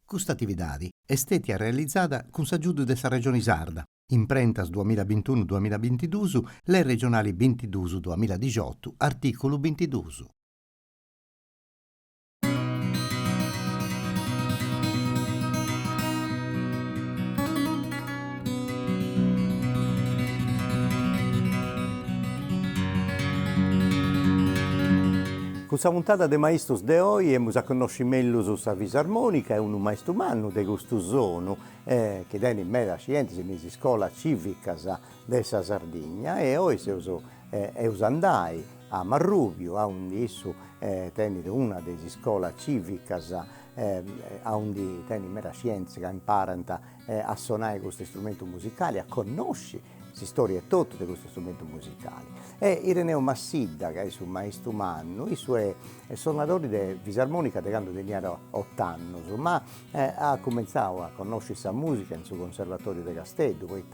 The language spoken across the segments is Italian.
Questa attività è stata realizzata con l'aiuto della Regione Sarda, imprentas 2021-2022, le regionali 22-2018, articolo 22. Questa puntata de maestros de oggi abbiamo a conoscere meglio la fisarmonica, è un maestro umano di questo sono che tiene in mera scienza in scuola civica della Sardegna e oggi si andai a Marrubio, a un esso tiene una delle scuole civica a un tiene in mera scienza che imparano a suonare questo strumento musicale, a conoscere la storia tutta di questo strumento musicale. E Ireneo Massidda, che è un maestro umano, è suonatore di fisarmonica da quando tenia 8 anni, ma ha cominciato a conoscere la musica in suo conservatorio di Castello, poi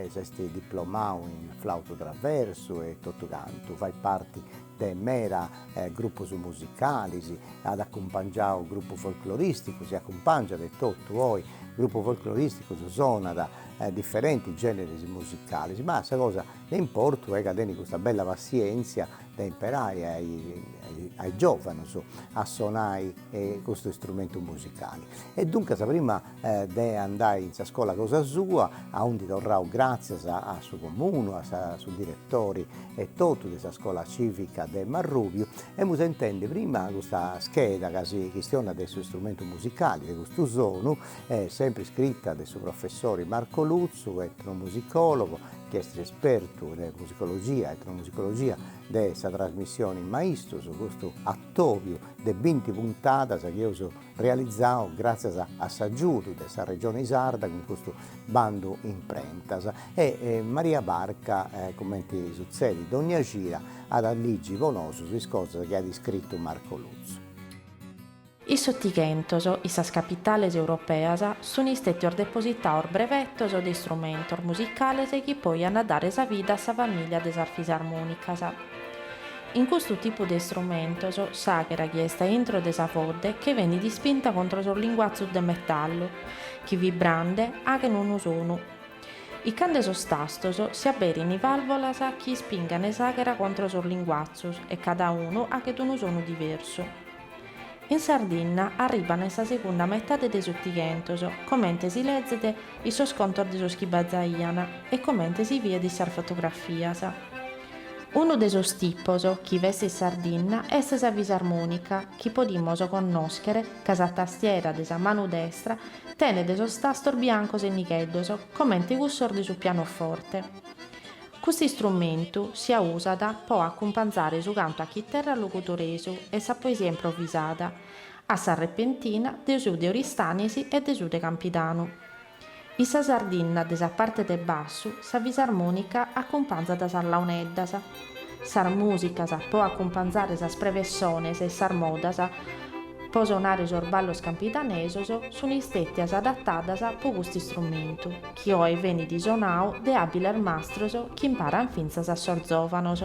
si è diplomato in flauto traverso e tutto canto, fa parte del mera gruppo musicale, ad accompagnato il gruppo folcloristico, si accompagna del tutto poi il gruppo folcloristico suona da differenti generi musicali, ma questa cosa che importa è che abbiano questa bella pazienza da imparare ai giovani a suonare questo strumento musicale. E dunque prima di andare in scuola cosa sua, a un tornare grazie al suo comune, al suo direttore e tutto della scuola civica di Marrubio, e mi intende prima questa scheda che si questiona del suo strumento musicale, di questo sono, sempre scritta del suo professore Marco Luzzu, etnomusicologo, che è esperto di musicologia, etnomusicologia della trasmissione in maestro su questo attovio di 20 puntate che io ho realizzato grazie a Saggiuto della regione Sarda con questo bando imprentas e Maria Barca commenti succedi d'ogni gira ad alligi vonoso su cose che ha descritto Marco Luzzu. I sottighentos, isas capitales europeas, sono isteti or depositaor brevettos de instrumentos musicales che poi hanno dare sa vida a sa famiglia de sas fisarmonicas. In questo tipo di strumentos, s'aghera chiesta entro de sa fode che viene dispinta contro sul linguazzo de metallo, che vibrande aghen unu sonu. I cande sostastos si aberin i valvolas che spingano s'aghera contro sul linguazzo e cada uno aghet unu sonu diverso. In Sardegna arrivano nella seconda metà dei sottighentos, commente si leggete i scontor di schibazzaiana e commente si vede sar fotografias. Uno dei tippos che veste in Sardegna è sa fisarmonica, che podimos conoscere che sa tastiera de sa mano destra tene de tastor biancos e nicheddos, commente cussor di su pianoforte. Questo strumento si usa per accompagnare su canto a chitarra locutoreso e sa poesia improvvisata, a sa repentina de su de Oristanesi e de su de Campidano. In sa Sardegna de sa parte de basso, sa fisarmonica accompagna da sa launeddas. Sa musica può accompagnare sa sprevessones e sa modas, può suonare sorballos campitanesos, sono istettias adattadas per questo strumento, che oggi viene disonau de abiles mastros che imparan finzas a sorzofanos.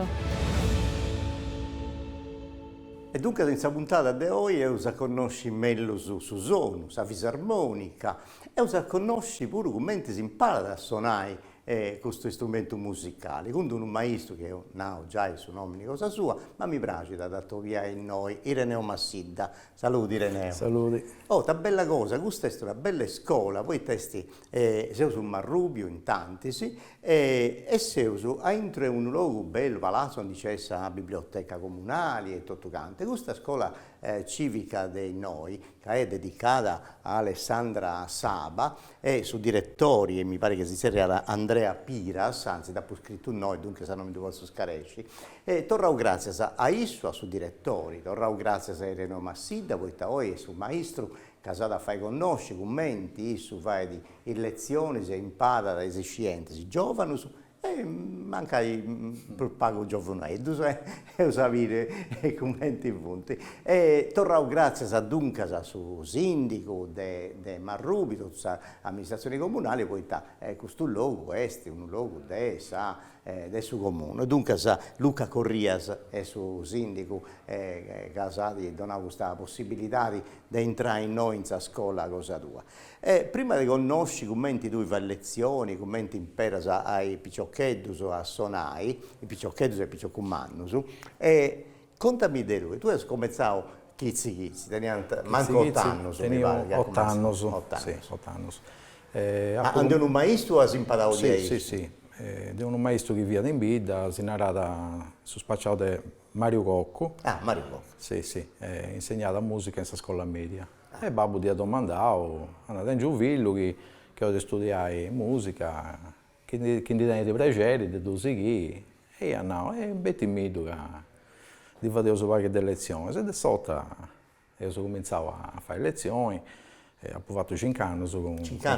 E dunque in questa puntata di oggi usa conosci meglio su suono, sa fisarmonica, e usa conosci pure come si impara a suonare questo strumento musicale. Quindi un maestro che io non ho già il suo nome di cosa sua, ma mi piace da dato via in noi, Ireneo Massidda. Saluti Ireneo. Saluti. Oh, ta bella cosa, questa è una bella scuola, poi testi sei su Marrubio in tanti, sì, e sei su entro un luogo bello, palazzo, donde c'è la biblioteca comunale e tutto quanto. Questa scuola civica di noi, che è dedicata a Alessandra Saba, e su direttori, e mi pare che si sia Andrea Piras, anzi dopo scritto noi, dunque se non mi devo scaresci, e torrau grazie a Issu, a su direttori, torrau grazie a Ireneo Massidda, poi oggi è su maestro, casata a fai conosci, commenti, Issu fai di lezioni, si impara dai scienze, si giovani, e manca il pago giovanetto e sapere i commenti punti. E torrau grazie a Dunca, a suo sindaco di Marrubio, tutta l'amministrazione comunale, poi questo luogo è un luogo di del suo comune. Dunque Luca Corrias è suo sindaco, che donava questa possibilità di entrare in noi in sa scuola cosa tua. Prima di conoscere commenti tu fai lezioni, commenti imperas ai piccioccheddus a sonai, i piccioccheddus e i picciocumannus, e contami di lui, tu hai cominciato chizzi, teniamo manco 8 anni. Teniamo 8 anni, sì, 8 anni. Andi un maestro o hai imparato di lei? Sì, sì, è un maestro che viene in Bida, si narrata su spacciato di Mario Cocco. Ah, Mario Cocco. Sì, sì, è insegnato musica in scuola media. E babbo ti ha domandato, andate in Giuvillo che ho studiato musica, che ti tiene di piacere, di tu seguire, e io no, e betti mi di fare qualche delle lezioni. E da sotto io ho cominciato a fare lezioni, ho fatto 5 anni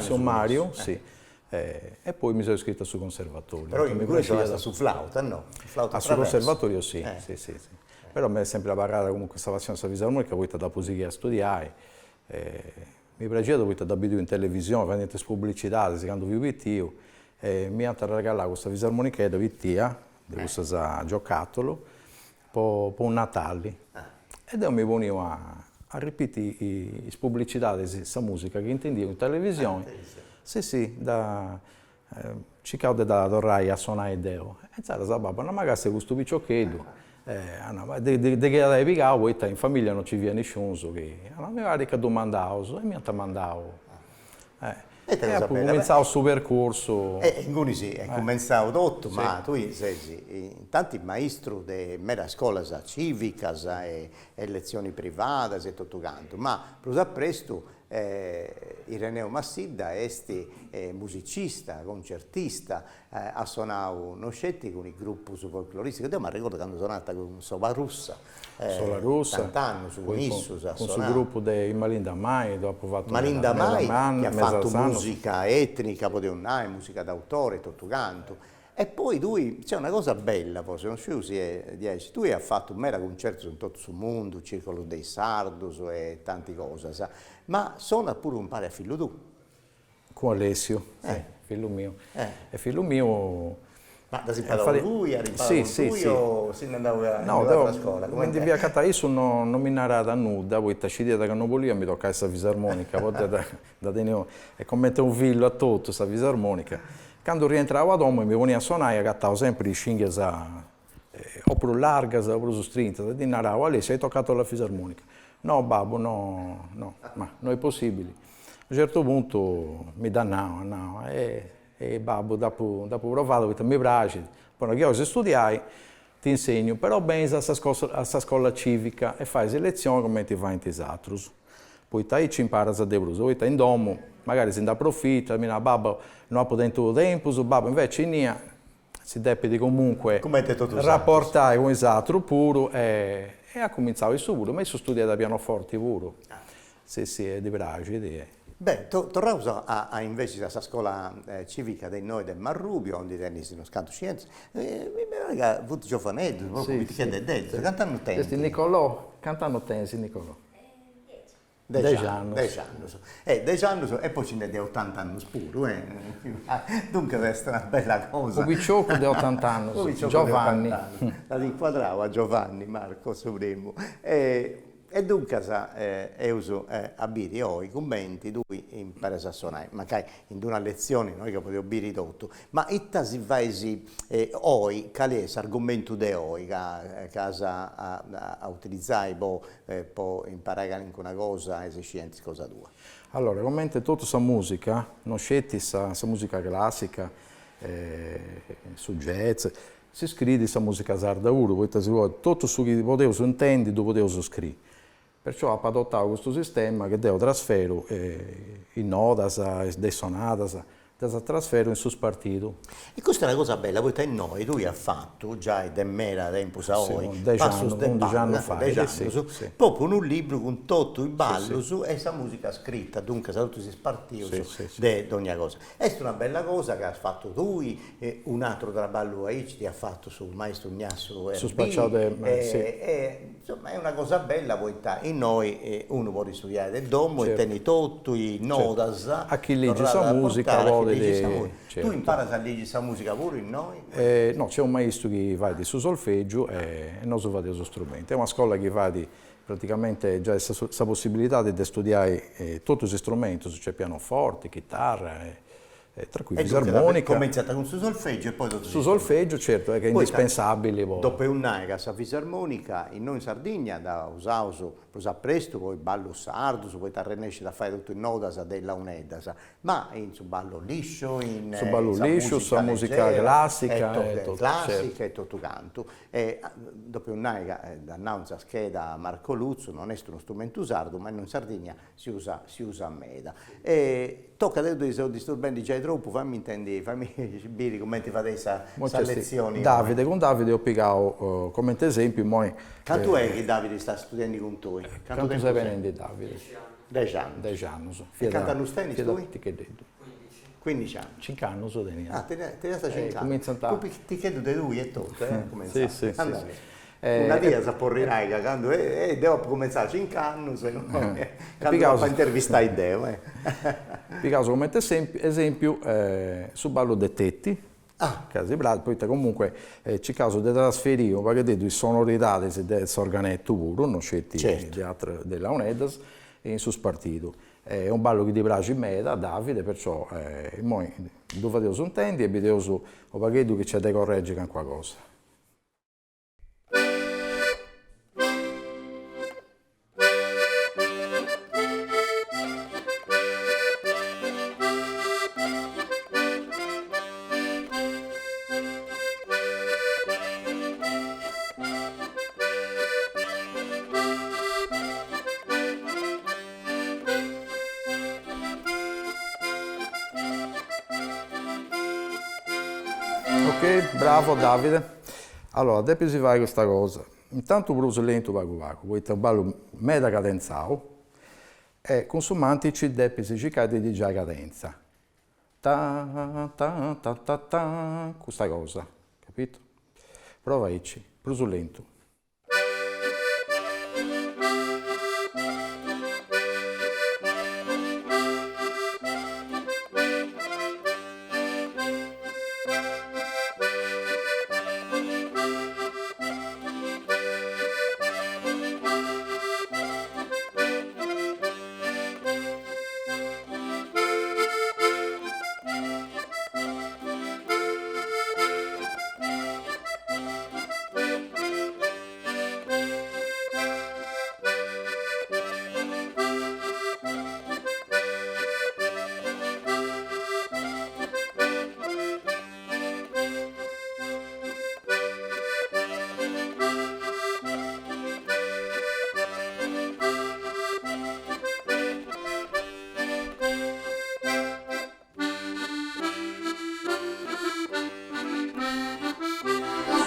con Mario, sì, e poi mi sono iscritto sul conservatorio. Però in cui sono stato su flauta, no? Flauta sul conservatorio sì, sì, sì, sì. Però mi è sempre barrata comunque questa passione sulla fisarmonica, poi da musica a studiare. Mi piaceva poi da abituare in televisione, facendo pubblicità, secondo più pittivo, e mi hanno regalato questa fisarmonica da vittia, di questo giocattolo, per un Natale. Ed io mi ponevo a ripetere le pubblicità di questa musica che intendevo in televisione. Sì, sì, cercavo da tornare a suonare Deo. E c'era la babba, non magari se questo piccioccheddo. Di che hai piccato, in famiglia non ci viene nessuno, mi pare che domandavo, e mi hanno domandato. E ho cominciato il suo percorso. Quindi sì, è cominciato tutto, ma tu sei tanti maestri di mera scuola civica e lezioni private e tutto quanto, ma più presto Ireneo Massidda è musicista, concertista, ha suonato Noscetti con i gruppi folcloristici, io mi ricordo quando sono nata con Sola Russa, cantando su Nissus, con il gruppo di Malinda Mai, dopo fatto Malinda Mai, che ha fatto musica etnica, musica d'autore, tutto canto. E poi lui, c'è una cosa bella, forse non so se dieci, tu hai fatto un mera concerto in tutto il mondo, il Circolo dei Sardos e tante cose, ma suona pure un pare a figlio tu. Con Alessio, sì, figlio mio. E figlio mio... Ma da si parlava lui, ha riparato lui o se ne andava a scuola? Quindi via Cataiso non mi narrata nulla, poi taciti da Canopolia mi tocca questa fisarmonica, e come un figlio a tutto questa fisarmonica. Quando rientravo a domo mi veniva a suonare, agattavo sempre i cinghie o più larghe o più strinte, e narravo, Alessio, hai toccato la fisarmonica. No, babbo, no, ma non è possibile. A un certo punto mi dannavo, no, e babbo, dopo provato, ho detto, mi piace, poi che se studiai, ti insegno, però bene a questa scuola civica e fai selezione come ti fai in tesatrus. Poi ti ci impari a debrus, poi in domo, magari si ne approfitta, mi dice, babbo, non ho potuto tempo, babbo, invece in si deve comunque rapportare con esatto puro e ha cominciato il suo puro, ma io studiato a pianoforte puro. Sì, sì, è di piace. Beh, torniamo invece questa scuola civica di noi del Marrubio, dove tennis non scanto scienze. Mi pare che ha avuto giovanetto, proprio ti chiede dentro, cantano tennis. Questo è Nicolò, cantano tennis, Nicolò. 10 anni. 10 anni e poi ce ne di 80 anni pure. Dunque questa è una bella cosa. Un picciocco di 80 anni, Giovanni. La inquadravo a Giovanni Marco Supremo. E dunque uso abiti i commenti, lui impara a suonare, magari in una lezione noi che potevo dire tutto, ma itta si vaisi qual è l'argomento di oggi che casa a utilizzare per imparare anche una cosa e scienze cosa tua? Allora, commenta tutta questa musica, non scetti questa musica classica, su jazz, si scrive questa musica sarda uro, tutto su che potevo intendi, tu potevo scrivere. Perciò ho adottato questo sistema che devo trasferire in notas, in sonatas, da trasferire in sus partito. E questa è una cosa bella, poi noi, lui ha fatto già da mera tempo sa sì, 11 anni fa, proprio un libro con tutto il ballo su e questa musica scritta, dunque sa tutti si spartito di ogni cosa. È una bella cosa che ha fatto tu, un altro traballo ti ha fatto sul maestro Ignacio insomma è una cosa bella, poi in noi uno può studiare del domo e tenere tutto i notas. A chi legge questa musica vuole certo. Tu impari a leggere questa musica pure in noi? No, c'è un maestro che va di su solfeggio e noi si fa di su strumento. È una scuola che va di praticamente già questa possibilità di studiare tutti gli strumenti, c'è pianoforte, chitarra, tra cui fisarmonica. Cominciata con su solfeggio e poi tutto su solfeggio, certo, è che è indispensabile. Dopo un anno che la fisarmonica, in noi in Sardegna, da usare presto, poi ballo sardo, poi ti riesci a fare tutto in nodas della un'edas, ma in su ballo liscio, in su ballo liscio, su musica classica, classica e tutto canto. E dopo un anno che annuncia scheda Marco Luzzo, non è uno strumento sardo, ma in Sardegna si usa a meda. E tocca adesso di disturbanti già troppo, fammi intendere, fammi dire come ti fate questa lezione. Davide, con Davide ho piegato come esempio, quanto è che Davide sta studiando con te? Quanto sei venendo Davide? 10 anni. 10 anni. E quanti anni stai tu? 15 anni. 5 anni so teniamo. Ah, te ne sta 5 anni. Tu ti chiedo di lui e tutto, Sì. Una dia sa porrirai che quando devo cominciare 5 anni, secondo me, quando fa intervistare Deo. Picasso come esempio, su ballo dei tetti, poi comunque c'è caso di trasferire, perché di sonorità del organetto puro, non scelti teatro della UNEDAS, in sul partito. È un ballo che ti piace in meta, Davide, perciò dove Dio sono intendi e vedo su un pacchetto che c'è da correggere con qualcosa. Ok, bravo Davide. Allora, adesso si fa questa cosa. Intanto bruso lento vago, poi un ballo meda cadenzato e consumanti ci depesi cicati di già cadenza. Ta ta ta ta ta, questa cosa, capito? Prova ci, bruso lento.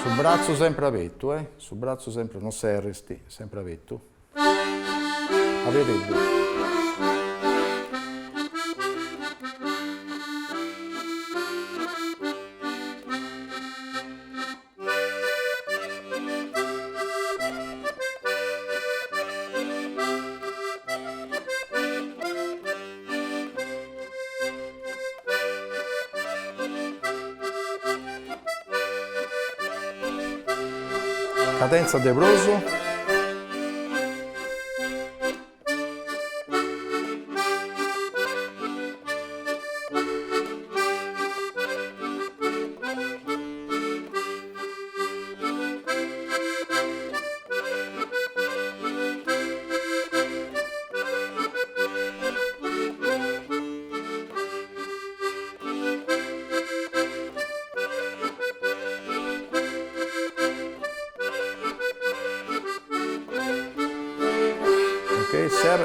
Sul braccio sempre aperto, sul braccio sempre, non si arresti, sempre aperto. Avete cadenza de broso.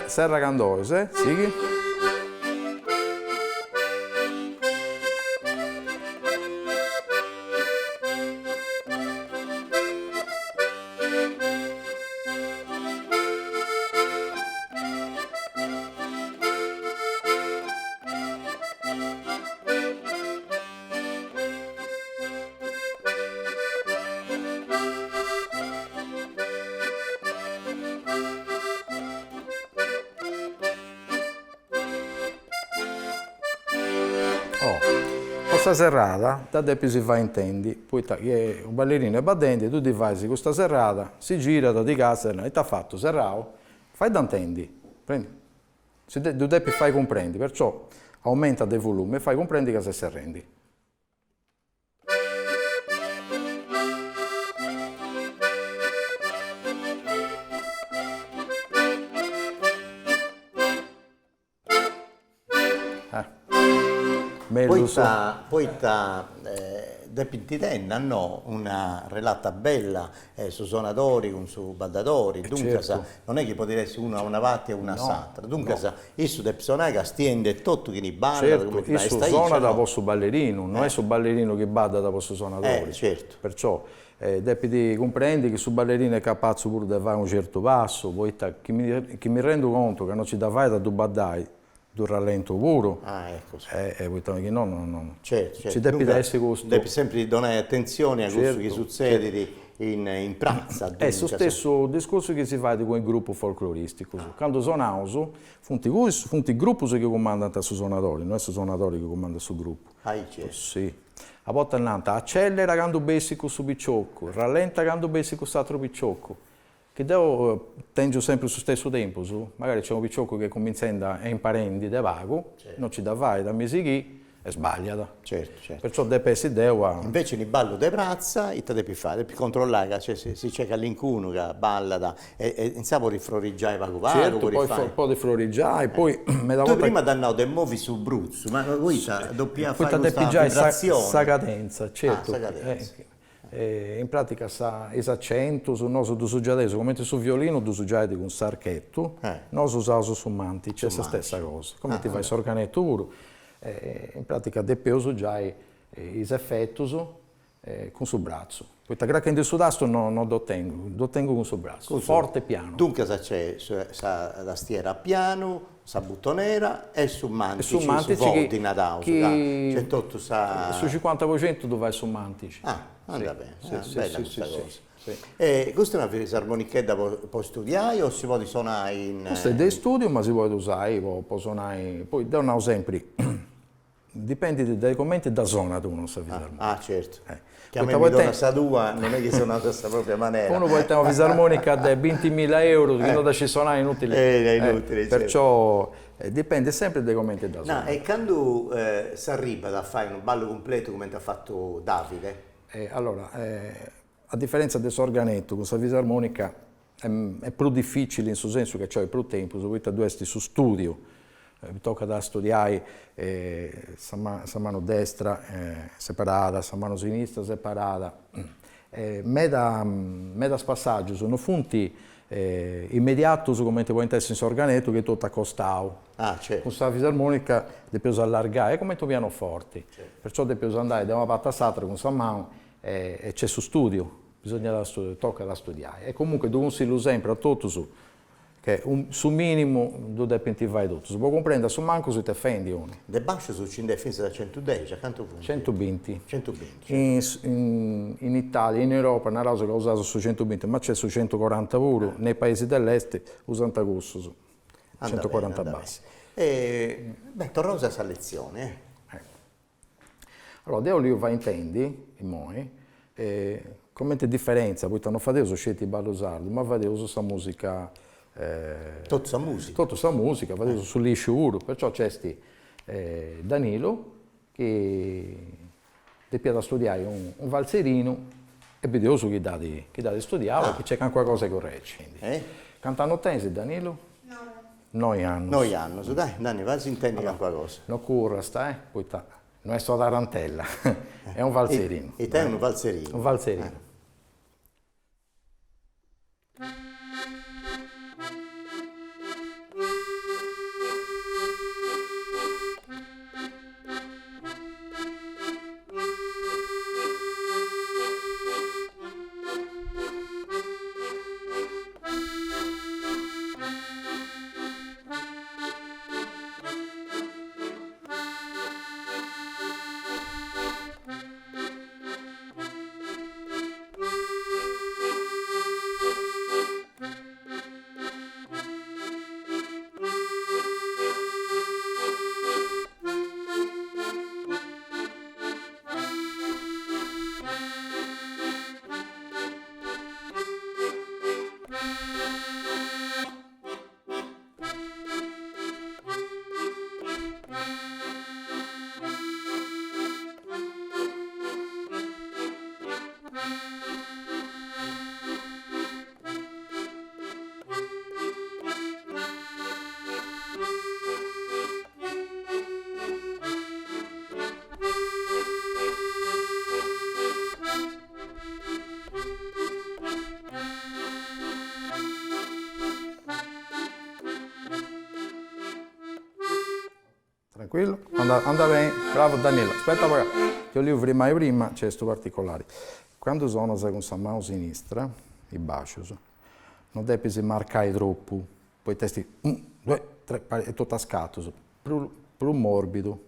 Serra Candose, sì. questa serrata, da depi si fa intendi, poi un ballerino è battente, tu ti fai questa serrata, si gira, ti casa e ti ha fatto serrao, fai da intendi, prendi. Tu devi fai comprendi, perciò aumenta il volume e fai comprendi che si arrendi. Poi depintitenna no una relata bella su suonatori con su baldatori, dunque certo. non è che potresti una avanti e una s'altra, dunque isso de personaggio stiende tutto che ni balla, certo, come ti isso suona da vostro ballerino, non è su ballerino che bada da vostro suonatore, certo. Perciò devi comprendi che su ballerino è capace pure di fare un certo passo, poi che mi rendo conto che non ci da fare da tu baddai, tu rallento puro, ecco. Poi che no. Certo. Ci devi essere questo. Devi sempre dare attenzione a quello che succede in pratica. È lo stesso discorso che si fa di quel gruppo folcloristico. Quando suonano, funti gruppo che comandano su suonatori, non è su suonatori che comandano sul gruppo. Certo. Sì. A volte accelera quando bessico su picciocco, rallenta quando bessico su altro picciocco. Che devo tengo sempre sullo stesso tempo, magari c'è un picciocco che comincia a imparare da vago, certo. Non ci dà vai da mesi chi e sbaglia. Certo. Perciò deve essere idea. Invece nel ballo de razza, e te devi fare, devi controllare, cioè si cerca l'incuno che balla e insomma rifloriggiare vago vago. Certo, poi un po' di floriggiare, poi tu prima dannavo dei movi su Bruzzo, ma voi doppia fare questa vibrazione. Sa cadenza, certo. Sa cadenza. In pratica sa accento su noso du adesso come su violino du sugiate con sarchetto noso usato su manti c'è la stessa cosa come ti fai sorganetto puro in pratica deppio usare is effettos con sul braccio poi ta gracca in sudasto non lo tengo con sul braccio forte piano dunque c'è la tastiera piano sa buttonera e su mantici su volti c'è tutto sa su 50% dove vai su mantici anda bene, bella questa cosa. Sì. Questa è una fisarmonichetta può studiare o si può suonare in... Questo è di studio ma si può usare, può suonare, poi da un sempre, dipende dai commenti da zona tu non sa fisarmonica. Certo. Che a me mi dona sa due, non è che suona questa propria maniera. Uno può avere una fisarmonica da 20.000 euro, che non da ci suonare inutile. È inutile, perciò dipende sempre dai commenti da zona. E quando si arriva a fare un ballo completo come ti ha fatto Davide? Allora, a differenza del sorganetto, con la fisarmonica è più difficile in suo senso che c'è più tempo, soprattutto due su studio, mi tocca da studiare la mano destra separata, la mano sinistra separata, meda spassaggio sono funti immediato come ti può intendere in sorganetto che è tutto accostato. Certo. Con la fisarmonica devi allargare, è come il pianoforte, perciò devi andare da una parte all'altra con la mano e c'è su studio, tocca da studiare. E comunque tu si lo sempre a tutto su, che su minimo tu devi fare tutto, si può comprendere su manco se ti offendi. De basso su in difesa da 110, quanto punti? 120. 120. In Italia, in Europa, una cosa che ho usato su 120, ma c'è su 140 pure, nei paesi dell'est usano questo su 140 bassi. Torno a lezione. Allora, Deo lì va intendi, come ti differenza, poi non fate uso scelti ballo sardo, ma fate uso questa musica. Tutta questa musica, fate uso sull'isciuro, perciò c'è Danilo che deve da studiare un valzerino e vedioso che dà di studiare, che c'è qualcosa che regge. Cantano tensi Danilo? 9 anni. 9 anni, dai, Dani, vai si intendi con qualcosa. Non corra, poi non è solo tarantella, è un valzerino. E te è un valzerino? Un valzerino. tranquillo, anda bene, bravo Danilo. Aspetta, che io prima c'è questo particolare. Quando suona con questa mano sinistra, i baci, non devi marcare troppo, poi testi 1, 2, 3, è tutto a scatto, più morbido.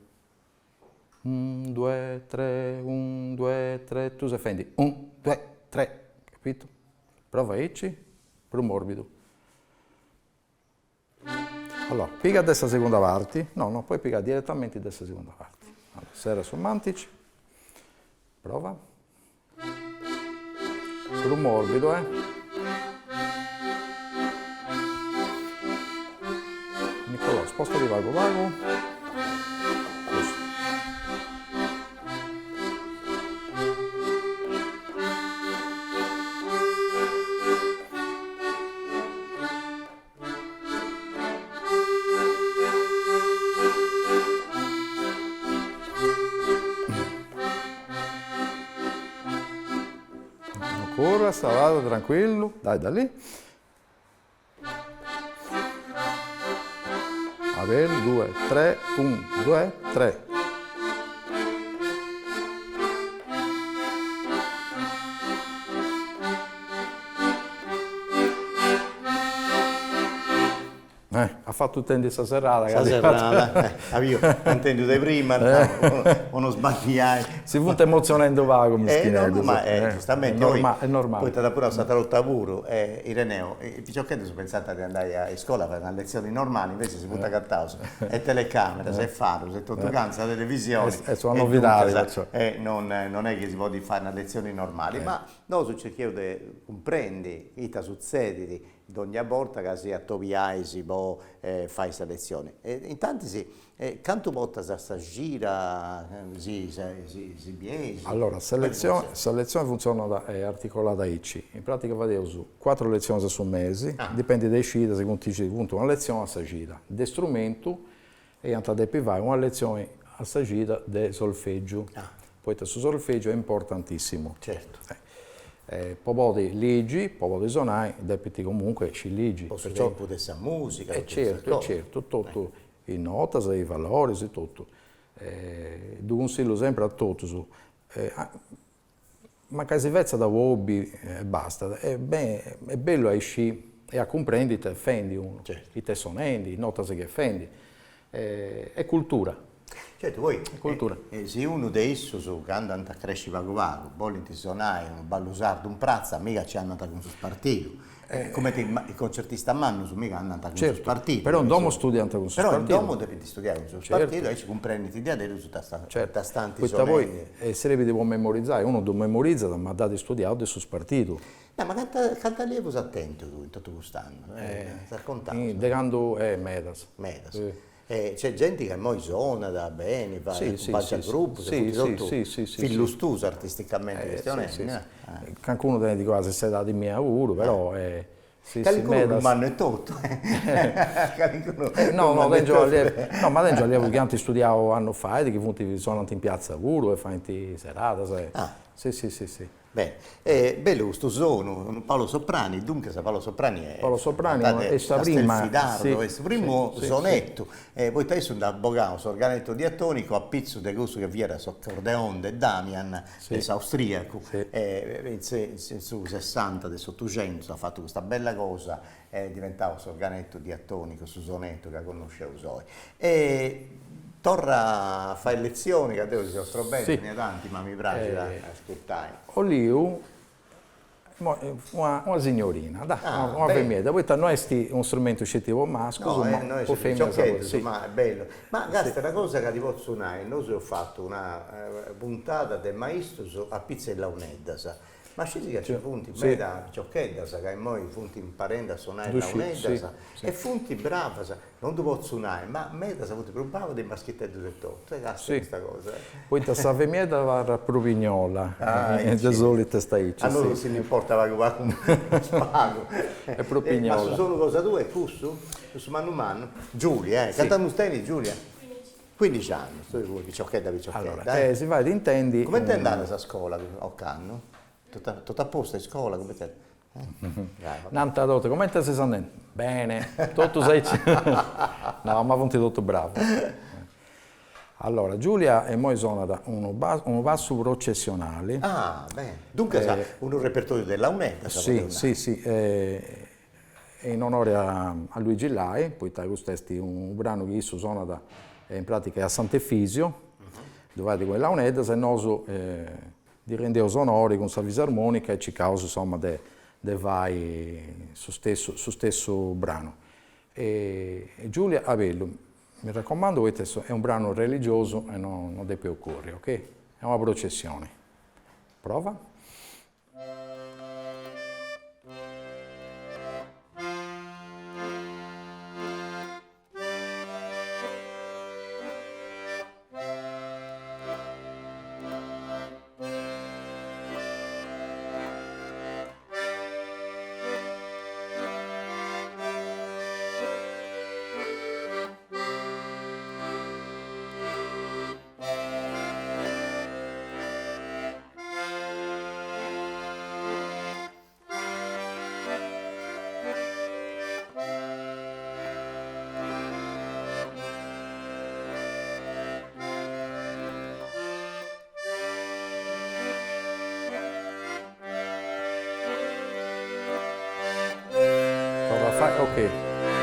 1, 2, 3, 1, 2, 3, tu se fendi 1, 2, 3, capito? Prova ecci, più morbido. Allora, piega adesso la seconda parte, no, poi piega direttamente adesso la seconda parte. Allora, sera sul mantici, prova. Più morbido, Nicolò, sposta di vago. Così. Ancora, vado tranquillo, dai da lì. A ver, 2, 3, 1, 2, 3. Ha fatto tutto in questa serata. Io intendo di prima, uno sbagliare. Si punta emozionando vago, mischinello. Ma giustamente, è normale. Poi da pure stata lotta pure, Ireneo, i picciocchetti sono pensati di andare a scuola per le lezioni normali, invece si punta a cattauso, e telecamera, se faro, se tutto canza, la televisione. Sono novità. Non è che si può fare le lezioni normali, ma noi cerchiamo di comprendere, ita succede di ogni volta che si attoviai si può fare selezione. In tanti quanto volta si gira, si biesi? Allora, selezione funziona articolata IC. In pratica vado su 4 lezioni su mese, dipende dai scelte, se contici una lezione a gira. De strumento e anche da pivare una lezione a gira di solfeggio. Poi su solfeggio è importantissimo. Certo. Po' di leggi, po' di sonai, depiti comunque ci leggi. Perciò può essere musica. Certo, tutto in nota, i valori e tutto. Do consiglio sempre a tutti, ma che si vezza da hobby basta, è bello a sci e a comprendere, fendi uno, certo. I te sonendi, nota che fendi, è cultura. Certo, poi cultura. Se uno di essi che andano a crescere vago, vogliono suonare un ballusardo, un prazzo, mica ci hanno con sul partito. Come i concertisti a Manno, mica hanno con sul partito. Però un domo studiante con sul partito. Però un domo devi studiare con sul partito e ci comprendi l'idea di su tastanti suonare. Poi sarebbe di memorizzare, uno lo memorizza, ma da studiare sul partito. No, ma canta lievo attento tu in tutto quest'anno, raccontando. Decando Medas. C'è gente che poi suona da bene, va al gruppo, fillustoso artisticamente, qualcuno te ne dico quasi sei dato in mia lavoro, però Calicuno un anno e tutto. No, ma dentro allievo che anche studiavo anno fa, che punti suonano in piazza pure e fanno serata, Sì. Bene, bello questo sono Paolo Soprani, dunque se Paolo Soprani è sta prima, il primo sonetto, poi te sono da Bogao, organetto diatonico a pizzo di gusto che vi era Cordeon de Damian, austriaco, su 60 del 800 ha fatto questa bella cosa, è diventato organetto diatonico su sonetto che conoscevo Zoe. Torna a fare lezioni, che adesso si sono strobenti, ne tanti, ma mi piace ascoltare. Ho lì una signorina, una femmina, poi noi è un strumento scettivo maschio, ma è bello. Ma questa è una cosa che ti posso suonare, noi ho fatto una puntata del maestro a Pizza e Launeddas. Ma scesi che c'è punti da cioccheddas, che noi punti imparando a suonare la uneddas, e punti brava, non tu puoi suonare, ma meddas avuto più bravo dei maschietti del tutto, questa cosa. Poi da sta femmina va a Provignola, e da solito stai a noi non si importa come spago. È Provignola. Ma sono cosa tu, è questo? Questo Manno? Giulia, cantando steni Giulia? 15 anni, picciocchetta. Allora, si va, ti intendi? Come ti è andata questa scuola a Canno? Tutto a posto in scuola, come te? Nanta dote, come te sei sentendo? Bene, tutto sei... No, ma fonti tutto bravo. Allora, Giulia e moi sono un basso processionale. Ah, bene. Dunque sa un repertorio della UNED. Sì. In onore a Luigi Lai, poi questo è un brano che io sono in pratica a Sant'Efisio, dove è quella UNED, se noi di rendere onore con la fisarmonica e ci causa insomma de vai su stesso brano. E Giulia Abello, mi raccomando, questo è un brano religioso e non deve occorrere, ok? È una processione. Prova. Ok,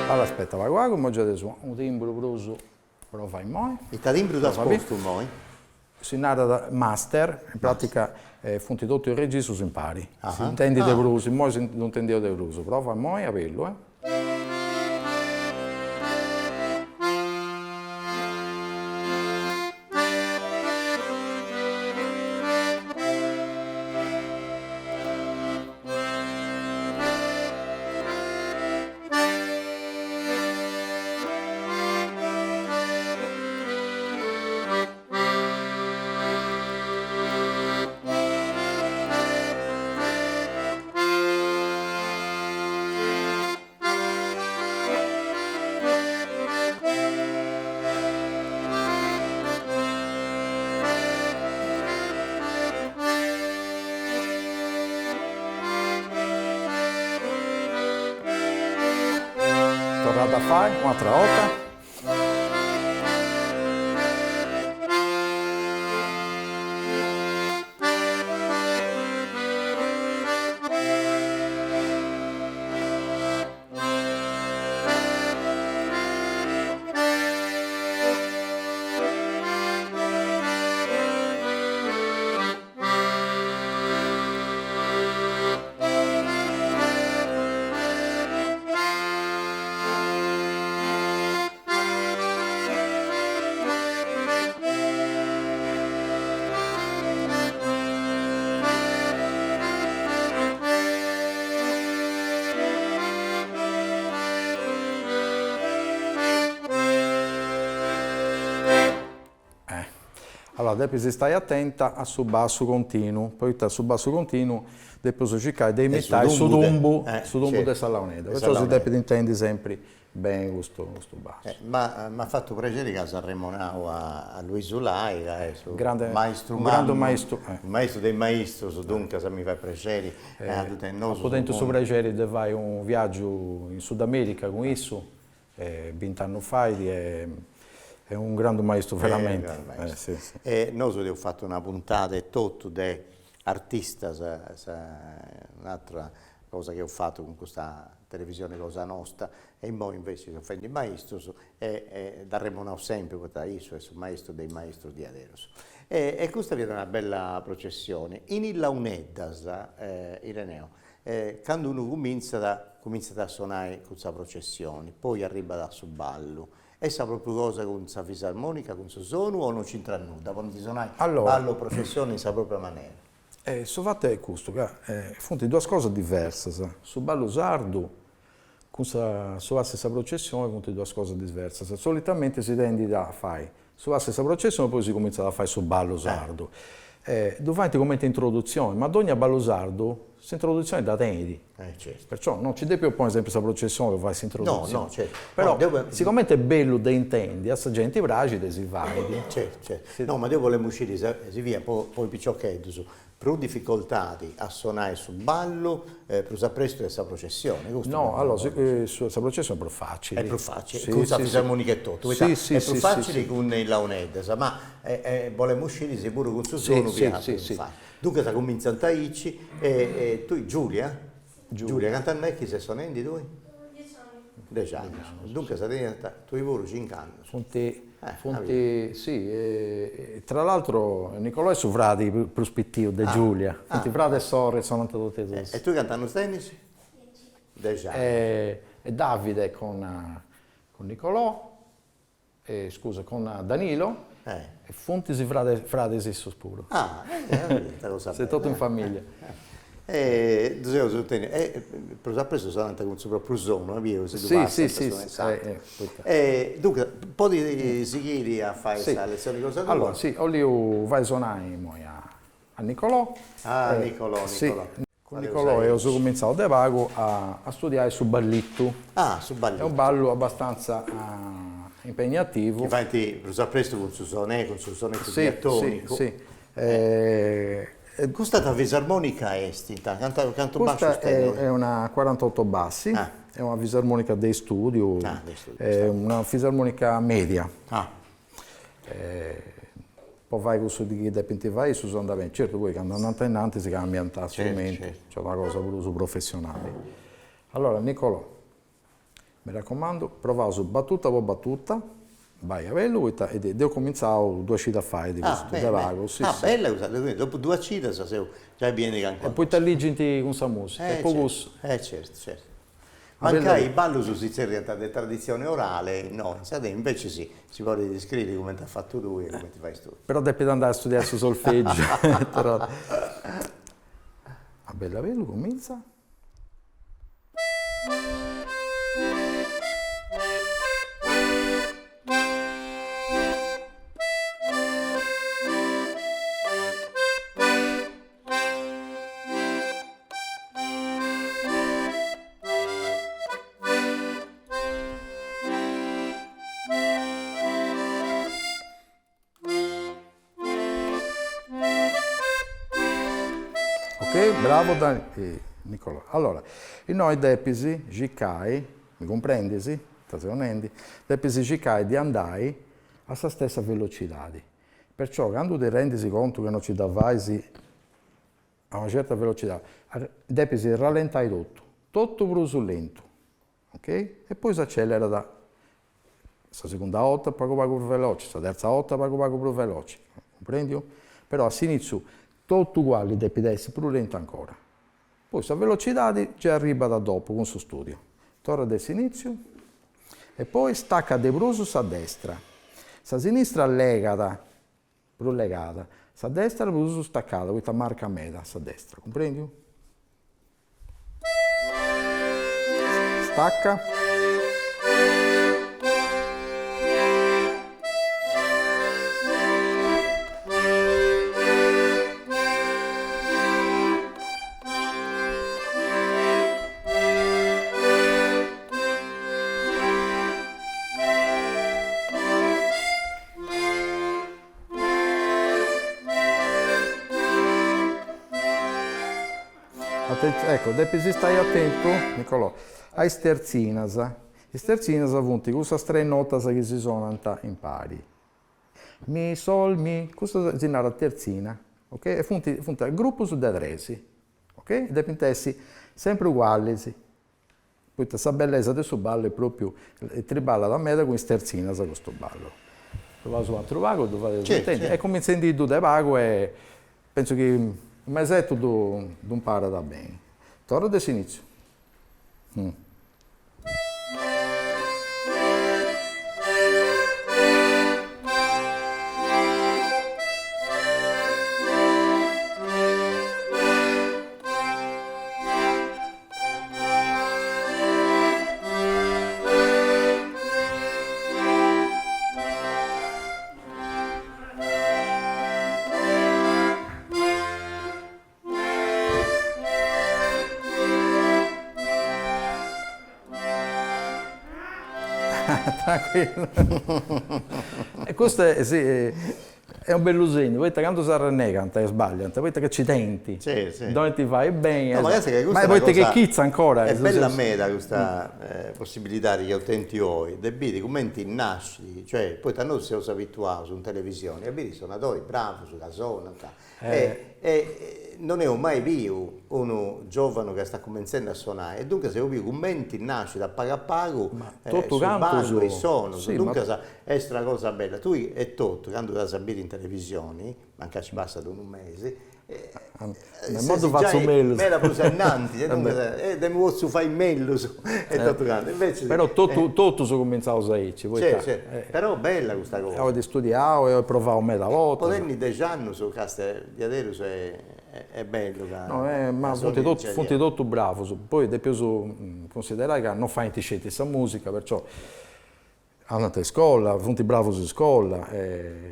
allora aspetta, vai qua come già adesso, un timbro bruso, però fai moi. Il timbro da sposto moi? Si narra da master, in pratica funti tutto il registro si impari. Ah. Si intendi de bruso, moi non intendevo de bruso, però fai moi a quello, Tornate a fare un'altra volta. Allora, devi stare attenta a sul basso continuo, poi sul basso continuo devi cercare di imitare su dumbo di Salauneda, perciò si deve intendere sempre bene questo basso. Ma mi ha fatto piacere che Sanremonao a Luis Ulai, grande maestro, maestro dei maestri, dunque se mi fa piacere. Potendo su piacere di fare un viaggio in Sud America con esso, 20 anni fa, è un grande maestro veramente. Sì. E noi abbiamo fatto una puntata e tutto di artista, un'altra cosa che ho fatto con questa televisione Cosa Nostra, e poi invece sono fatto il maestro e daremo sempre questa isola, è il maestro dei maestri di adesso. E questa viene una bella processione. In Illa Uneddas, Ireneo, quando uno comincia a suonare questa processione, poi arriva da su ballo. E sa proprio cosa con la fisarmonica, con il suono, o non c'entra nulla? Quando ti suonai ballo processione in sa propria maniera? Il fatto è questo, che sono due cose diverse. Sul ballo sardo, con la stessa processione, sono due cose diverse. Solitamente si tende a fare sulla stessa processione, poi si comincia a fare sul ballo sardo. Dove come introduzione, ma ad ogni ballo sardo introduzione da tendi. Certo. Perciò non ci deve più poi sempre questa processione che fa questa introduzione. No, certo. Però, No, devo... siccome è bello da intendi, a gente fragile si va. Certo, certo. No, ma devo le uscire si via, poi picciocchetti su. Più difficoltà a suonare sul ballo, più presto questa processione. No, allora, questa processione è più facile. È più facile, sì, con la sì, fisarmonica e tutto. Sì, è più facile con il launedesa, ma volemo uscire sicuro con suo suono sì. Dunque, si comincia a Taici e tu, Giulia, canta a me chi sei suonando tu? 10 anni. Dunque, tu hai avuto 5 anni. Fonti, sì, tra l'altro Nicolò è suo frate prospettivo di Giulia, fonti frate e sorelle sono tutte e due. E tu cantano tennis? 10 anni. E Davide con Nicolò, scusa, con Danilo, e fonti si frate esisto pure. Cosa sei tutto in famiglia. Per preso sono andato con sopra Prusono, sì. Dunque, un po' di sigili a fare questa lezione di cosa tua? Allora, sì, io vai a suonare a Nicolò. Nicolò. Sì, con Nicolò ho cominciato da vago a studiare su ballitto. Su ballitto. È un ballo abbastanza impegnativo. Infatti, presto con Susone diatonico. Sì. Questa è la fisarmonica estinta, canto basso è una 48 bassi, è una fisarmonica dei studio, è una fisarmonica media. Poi vai con su di chi dipende vai su andamento, certo poi quando andate innanzi si cambia strumenti, c'è una cosa pure su professionale. Allora Nicolò, mi raccomando, provavo su battuta per battuta, vai a bello e devo cominciare 2 cite a fare di questo vago. Bella usata, dopo 2 cite già viene ancora. E poi ti alligenti con questa musica, e poi certo. Manca i ballo su si orientata di tradizione orale, no, invece si può descrivere come ti ha fatto lui e come ti fai tu. Però devi andare a studiare su solfeggio. A bella bello comincia. Ok, bravo Nicolò. Allora, noi depisi, gicai, mi comprendi? Depisi gicai di andare a questa stessa velocità. Perciò, quando ti rendi conto che non ci davai a una certa velocità, depisi rallentare tutto più lento, ok? E poi si accelera da questa seconda otta poco più veloce, questa terza otta poco più veloce, comprendi? Però a inizio tutto uguale devi essere più lento ancora. Poi questa velocità già arriva da dopo con il suo studio. Torna dall'inizio e poi stacca di bruso a destra. La sinistra legata, più legata. La destra bruso staccata, questa marca meta, a destra, comprendi? Stacca. Ecco, devi stare attento, Nicolò, ai sterzinas. I sterzinas avunti, queste 3 note che si suonano in pari. Mi, sol, mi, questa si narra terzina, ok? E funti il gruppo su da 3, ok? Devi essere sempre uguali. Poi questa bellezza del suo ballo è proprio, triballa da me con i sterzinas a questo ballo. Lo su altro vago, dove e come senti tu da vago e penso che un mesetto non para da bene. Torna da inizio. tranquillo. E questo è, sì, è un bello segno, poi quando si arrennega, sbaglia, poi che ci tenti, Sì, sì. dove ti vai bene, No, ma che ma poi che chizza ancora. È bella a me da questa possibilità di utenti oggi, di commenti nasci, cioè poi da noi siamo abituati in televisione, e vedi suonatori bravi sulla zona, e non ne ho mai visto uno giovane che sta cominciando a suonare, e dunque se ho visto commenti nasci da pago a pago, tutto sul campo ballo e sono, sì, dunque è una cosa bella. Tu è tutto, quando da sapere in televisione, manca ci passa da un mese, nel modo faccio meglio. me la puse innanzi, e mi posso fare meglio, e tutto grande. Invece, però tutto sono cominciato a usarci. Però bella questa cosa. Ho studiato e ho provato me la volta. Poterni 10 anni su queste di adesso è bello. No, ma fonti tutto bravo, poi è più considerare che non fai questa musica, perciò andate a scuola, fonti bravo su scuola,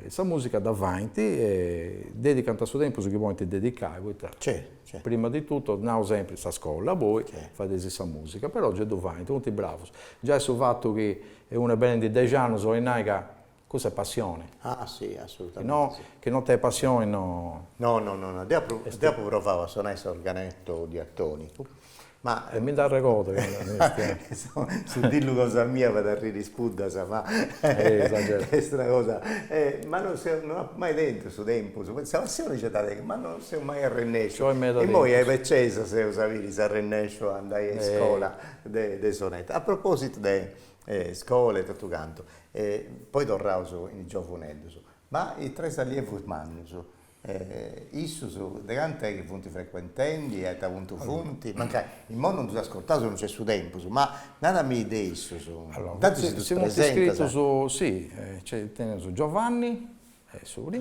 questa musica davanti, dedicano il suo tempo su che vuoi dedicare. C'è. Prima di tutto, andiamo sempre a scuola, voi fate questa musica, però già davanti, tutti bravi. Già sul fatto che è una band di 10 anni, so in questa è passione. Ah sì, assolutamente. No, sì. Che non è passione, no. No. Dopo provavo a suonare questo organetto di attonico. Ma mi dà ricordo su dirlo cosa mia vado a rispudda, ma questa cosa, ma non ho mai dentro su tempo, su questa passione c'è da dire, ma non si è mai arrennescio. E poi è peccesa se usavi si arrennescio andai a scuola de sonetta. A proposito di scuole e tutto canto, poi tornavo in giovanello, ma i tre allievi manno Issu, da quanto è che funti frequentendi, e da punto funti, manca il mondo non ti ha ascoltato, non c'è su tempo, ma nada mi idea Issu. Allora, siamo iscritti su, sì, c'è su Giovanni, su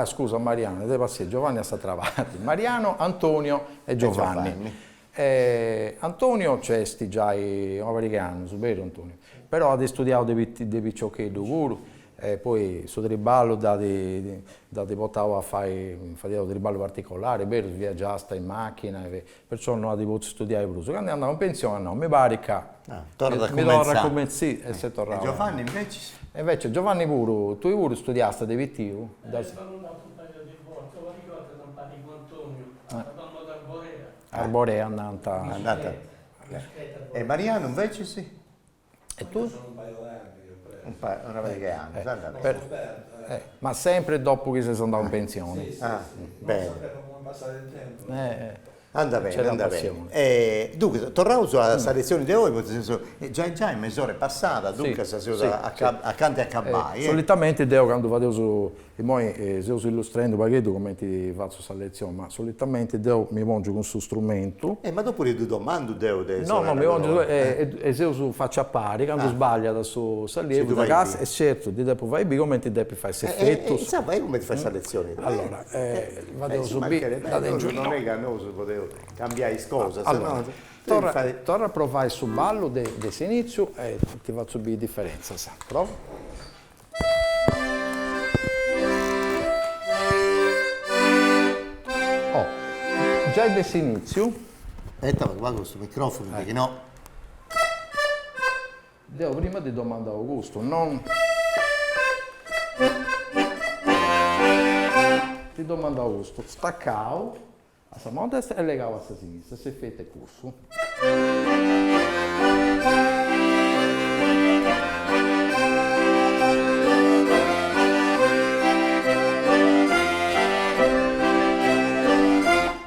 scusa, Mariano, deve passare, Giovanni sta travati, Mariano, Antonio e Giovanni. Antonio c'è già americano, vero Antonio, però ha studiato dei picciocchetti duro. Poi su triballo da ti portavo a fare un triballo particolare, vero, viaggiaste in macchina, perciò non avevo potuto studiare più. Quando andavo in pensione, no, mi barica, mi torna come sì, e se tornava. Giovanni invece? Invece Giovanni pure, tu pure studiaste di VTU? Arborea andata. E Mariano invece sì? E tu? Una veglia che hanno, ma sempre dopo che si sono andato in pensione. Ah, bene. Anda bene. Dunque, tornando sulla selezione di oggi, nel senso, già in mezz'ora è passata, dunque si usa accanto a Cabai. Solitamente quando vado su, e poi se uso illustrando perché documenti faccio selezione, ma solitamente mi mangio con suo strumento. Ma dopo ti domando No, mi mangio e se uso faccio a pari, quando sbaglia da su allievo da casa, e certo, di dopo vai bene come ti devi fare questo effetto. Sai come ti fai selezione? Allora, vado subire da giù. Non è cannoso, potevo cambiare cose. Allora, torna a provare sul ballo di inizio e ti faccio subire differenza. Prova. Già il inizio. Aspetta, qua con questo microfono, perché no. Devo prima di domandare Augusto, non. Ti domando Augusto, staccavo a sta mano destra e legavo a sta sinistra, se fate corso.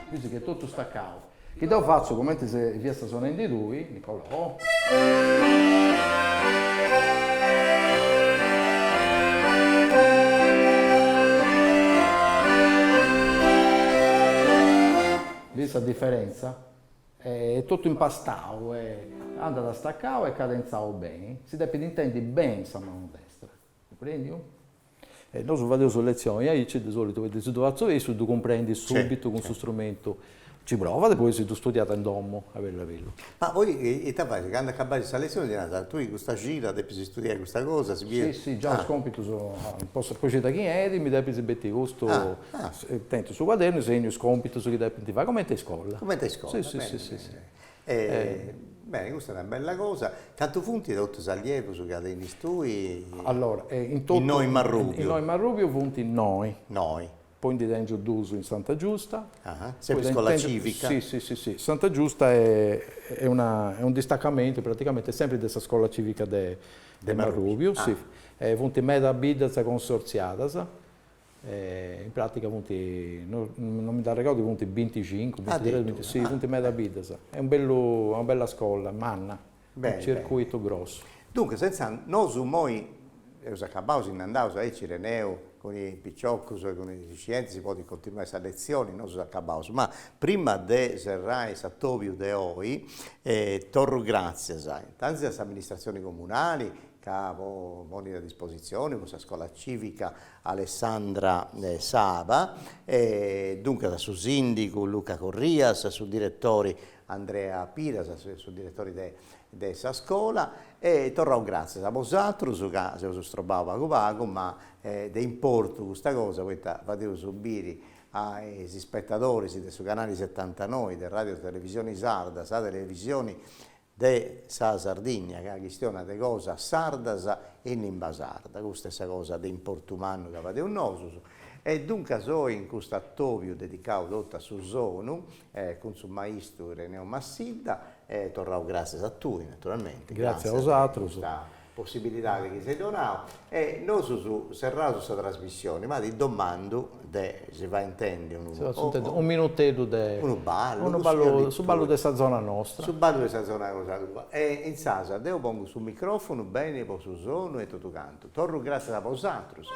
Quindi che tutto staccavo. Che devo faccio come se via sta suonando lui, mi collo. Vista la differenza? È tutto impastato, anda da staccare e cadenzavo bene. Si deve intendere bene la mano destra. Prendi? Noi vado su lezioni, io di solito vedo se tu faccio questo, tu comprendi subito con questo strumento. Ci prova, poi se tu studiate in domo, averlo. Ma poi, quando accabavi questa lezione, tu questa gira, devi studiare questa cosa? Sì, già lo scompito poi c'è da chi è, mi devi mettere questo, tento sul quaderno, segno scompito su chi devi fare, come te scuola. Come te scuola? Sì. Bene, questa è una bella cosa. Canto funti tutto allievo su che in stui. Allora, in tutto, in noi Marrubio. In noi Marrubio punti noi. Noi. Poi di Dengio Duso in Santa Giusta. Sempre Poi scuola civica. Sì. Santa Giusta è un distaccamento praticamente sempre della scuola civica de Marrubio. Sì. Punti meda bidaza consorziata. In pratica punti, non mi da ricordo, punti 25, 23, 26, punti meda bidaza. È una bella scuola, manna, un circuito grosso. Dunque, senza noi noi acabamos in andaus a Cireneo con i picciocchi e con i scienzi si può continuare questa lezione, non acabamos, ma prima di serrare Sattovio de Oi, torro grazie a tante amministrazioni comunali che hanno a disposizione, questa scuola civica Alessandra Saba, dunque da suo sindaco Luca Corrias, sul direttore Andrea Piras, sul direttore di questa scuola, e torrò grazie a vosaltros che si trovava vago, ma è importante questa cosa, fatevo subire ai spettatori del canale 79 del Radio Televisione Sarda, la televisione de sa Sardegna, che è questione di cosa sarda e in basarda, questa è la cosa di importante umano che avete un nosus. E dunque sono in questo attovio dedicato tutta su zonu, con suo maestro Reneo Massidda, e torrò grazie a tutti naturalmente. Grazie a vosaltros. Questa possibilità che si è donata. E noi su serrato questa trasmissione, ma ti domando se va a intendere un minutetto un ballo su ballo della zona nostra. Su ballo della zona nostra. E in sasa, devo pongo sul microfono bene, poi su sono e tutto canto. Torno grazie a vosaltros.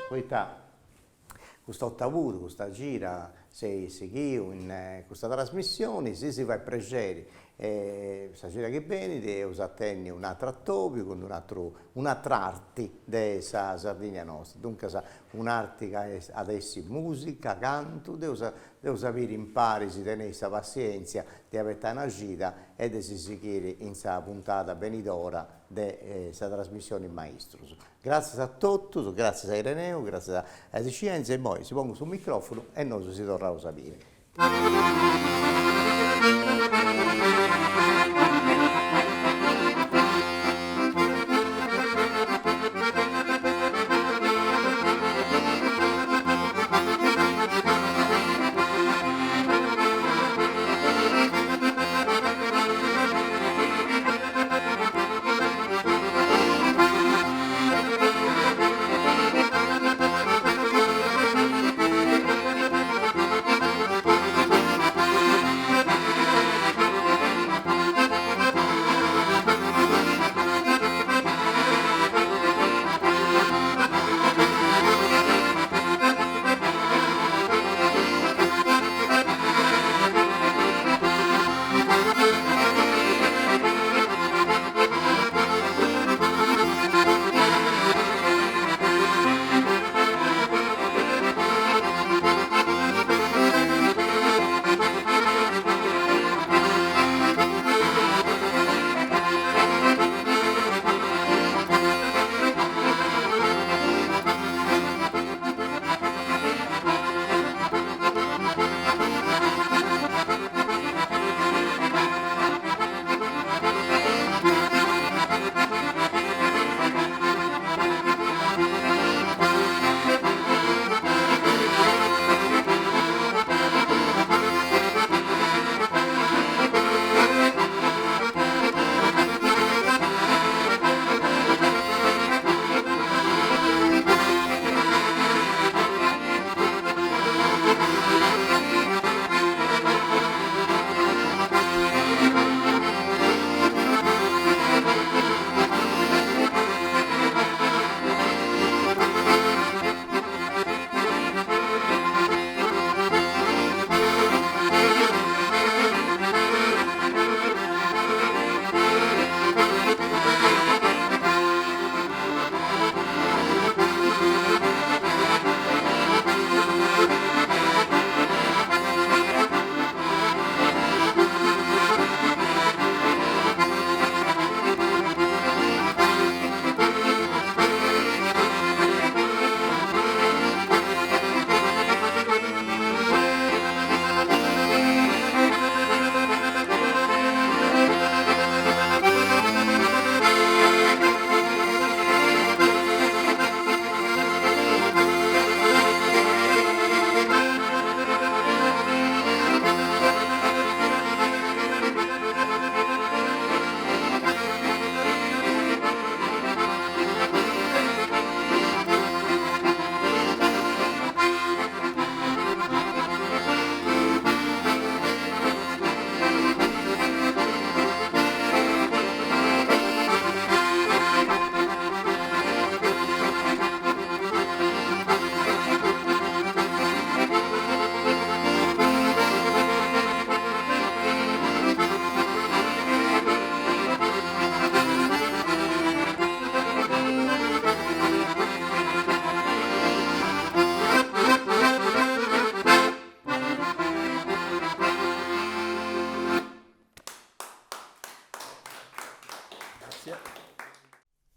Questo ottavuto, questa gira, si seguiu in questa trasmissione, si va a pregere. Questa gira che bene, e usattenni un altro attovio con un'altra arte della Sardegna nostra. Dunque, un'arte che adesso musica, canto, devo sapere impari, si tenere questa pazienza di avere una gira e di si seguire in questa puntata benidora della trasmissione Maestros. Grazie a tutti, grazie a Ireneo, grazie a Scienze, e poi si pongo sul microfono e noi si torna a sapere.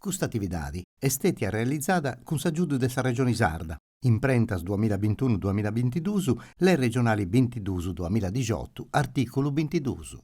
Questa attività è stata realizzata con s'aggiudo della Regione Sarda, imprentas 2021-2022, le regionali 22-2018, articolo 22.